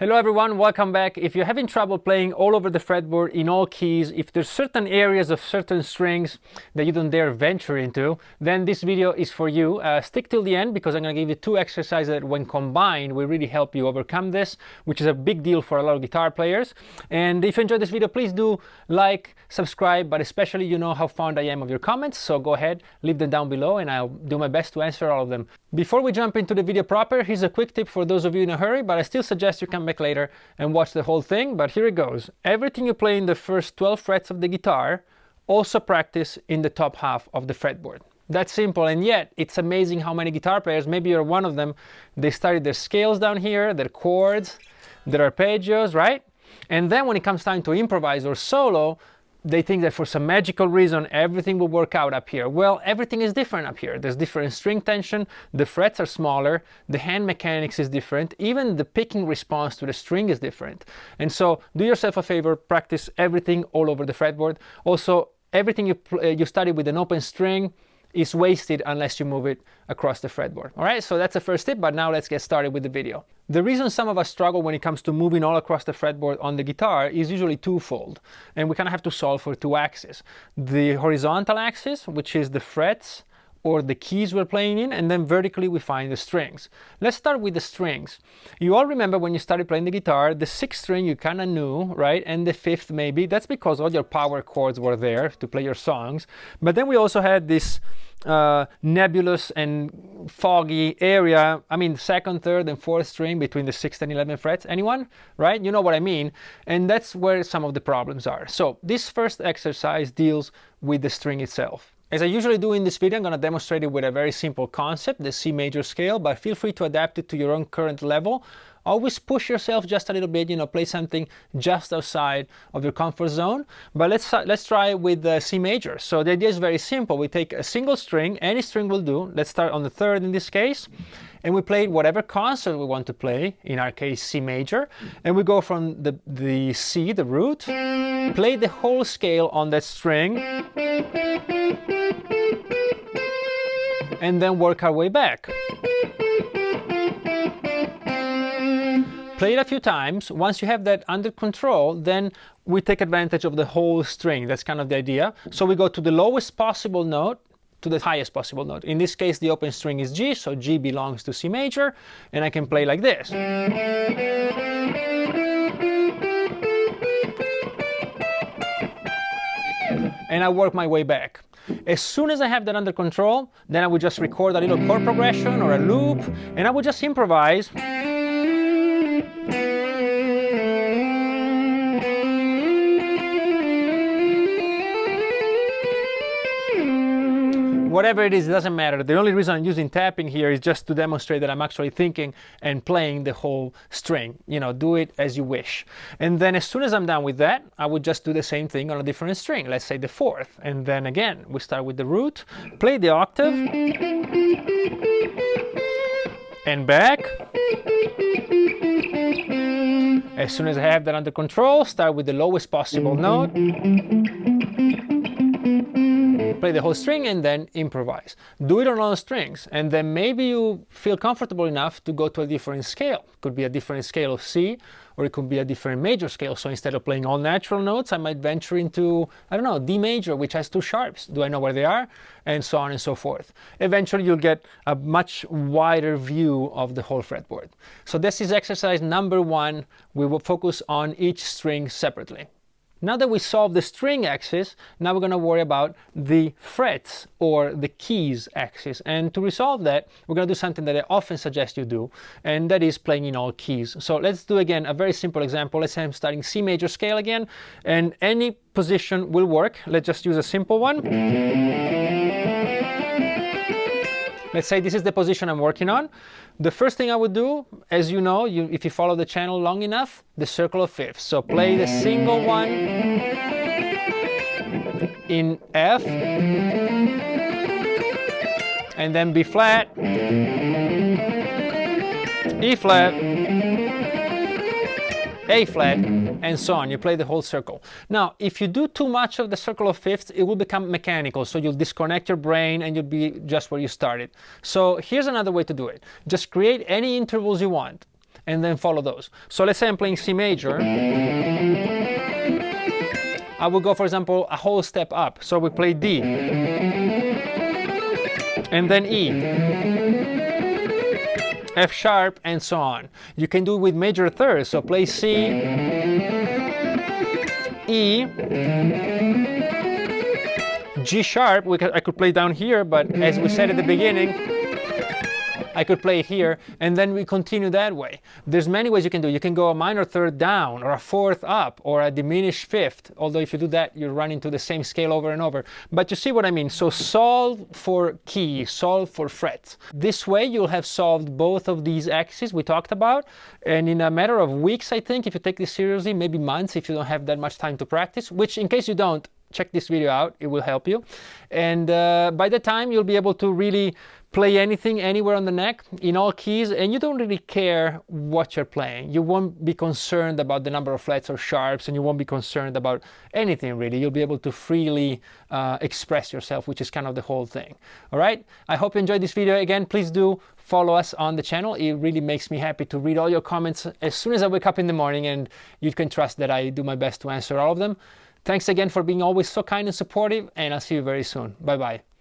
Hello everyone, welcome back. If you're having trouble playing all over the fretboard in all keys, if there's certain areas of certain strings that you don't dare venture into, then this video is for you. Stick till the end because I'm going to give you two exercises that when combined will really help you overcome this, which is a big deal for a lot of guitar players. And if you enjoyed this video, please do like, subscribe, but especially you know how fond I am of your comments, so go ahead, leave them down below and I'll do my best to answer all of them. Before we jump into the video proper, here's a quick tip for those of you in a hurry, but I still suggest you come back later and watch the whole thing. But here it goes. Everything you play in the first 12 frets of the guitar, also practice in the top half of the fretboard. That's simple, and yet it's amazing how many guitar players, maybe you're one of them, they started their scales down here, their chords, their arpeggios, right? And then when it comes time to improvise or solo, they think that for some magical reason everything will work out up here. Well, everything is different up here. There's different string tension, the frets are smaller, the hand mechanics is different, even the picking response to the string is different. And so do yourself a favor, practice everything all over the fretboard. Also, everything you study with an open string is wasted unless you move it across the fretboard. All right, so that's the first tip, but now let's get started with the video. The reason some of us struggle when it comes to moving all across the fretboard on the guitar is usually twofold, and we kind of have to solve for two axes. The horizontal axis, which is the frets or the keys we're playing in, and then vertically we find the strings. Let's start with the strings. You all remember when you started playing the guitar, the sixth string you kind of knew, right? And the fifth maybe. That's because all your power chords were there to play your songs. But then we also had this nebulous and foggy area, I mean second, third and fourth string between the 6th and 11th frets. Anyone? Right? You know what I mean. And that's where some of the problems are. So this first exercise deals with the string itself. As I usually do in this video, I'm going to demonstrate it with a very simple concept, the C major scale, but feel free to adapt it to your own current level. Always push yourself just a little bit, you know, play something just outside of your comfort zone. But let's try with the C major. So the idea is very simple. We take a single string, any string will do. Let's start on the third in this case. And we play whatever constant we want to play, in our case C major. And we go from the C, the root, play the whole scale on that string, and then work our way back. Play it a few times. Once you have that under control, then we take advantage of the whole string. That's kind of the idea. So we go to the lowest possible note to the highest possible note. In this case, the open string is G, so G belongs to C major, and I can play like this. And I work my way back. As soon as I have that under control, then I would just record a little chord progression or a loop, and I would just improvise. Whatever it is, it doesn't matter. The only reason I'm using tapping here is just to demonstrate that I'm actually thinking and playing the whole string. You know, do it as you wish. And then as soon as I'm done with that, I would just do the same thing on a different string. Let's say the fourth. And then again, we start with the root, play the octave, and back. As soon as I have that under control, start with the lowest possible note, play the whole string, and then improvise. Do it on all strings, and then maybe you feel comfortable enough to go to a different scale. It could be a different scale of C, or it could be a different major scale. So instead of playing all natural notes, I might venture into, I don't know, D major, which has two sharps. Do I know where they are? And so on and so forth. Eventually, you'll get a much wider view of the whole fretboard. So this is exercise number 1. We will focus on each string separately. Now that we solved the string axis, now we're going to worry about the frets or the keys axis. And to resolve that, we're going to do something that I often suggest you do, and that is playing in all keys. So let's do again a very simple example. Let's say I'm starting C major scale again, and any position will work. Let's just use a simple one. Let's say this is the position I'm working on. The first thing I would do, as you know, if you follow the channel long enough, the circle of fifths. So play the single one in F, and then B flat, E flat, A flat, and so on. You play the whole circle. Now, if you do too much of the circle of fifths, it will become mechanical. So you'll disconnect your brain and you'll be just where you started. So here's another way to do it. Just create any intervals you want. and then follow those. So let's say I'm playing C major. I will go, for example, a whole step up. So we play D, and then E, F sharp, and so on. You can do it with major thirds, so play C, E, G sharp. I could play down here, but as we said at the beginning, I could play it here, and then we continue that way. There's many ways you can do it. You can go a minor third down, or a fourth up, or a diminished fifth, although if you do that, you run into the same scale over and over. But you see what I mean? So solve for key, solve for frets. This way you'll have solved both of these axes we talked about, and in a matter of weeks, I think, if you take this seriously, maybe months if you don't have that much time to practice, which in case you don't, check this video out, it will help you. And by the time you'll be able to really play anything, anywhere on the neck, in all keys, and you don't really care what you're playing. You won't be concerned about the number of flats or sharps, and you won't be concerned about anything really. You'll be able to freely express yourself, which is kind of the whole thing. All right, I hope you enjoyed this video. Again, please do follow us on the channel. It really makes me happy to read all your comments as soon as I wake up in the morning, and you can trust that I do my best to answer all of them. Thanks again for being always so kind and supportive, and I'll see you very soon. Bye-bye.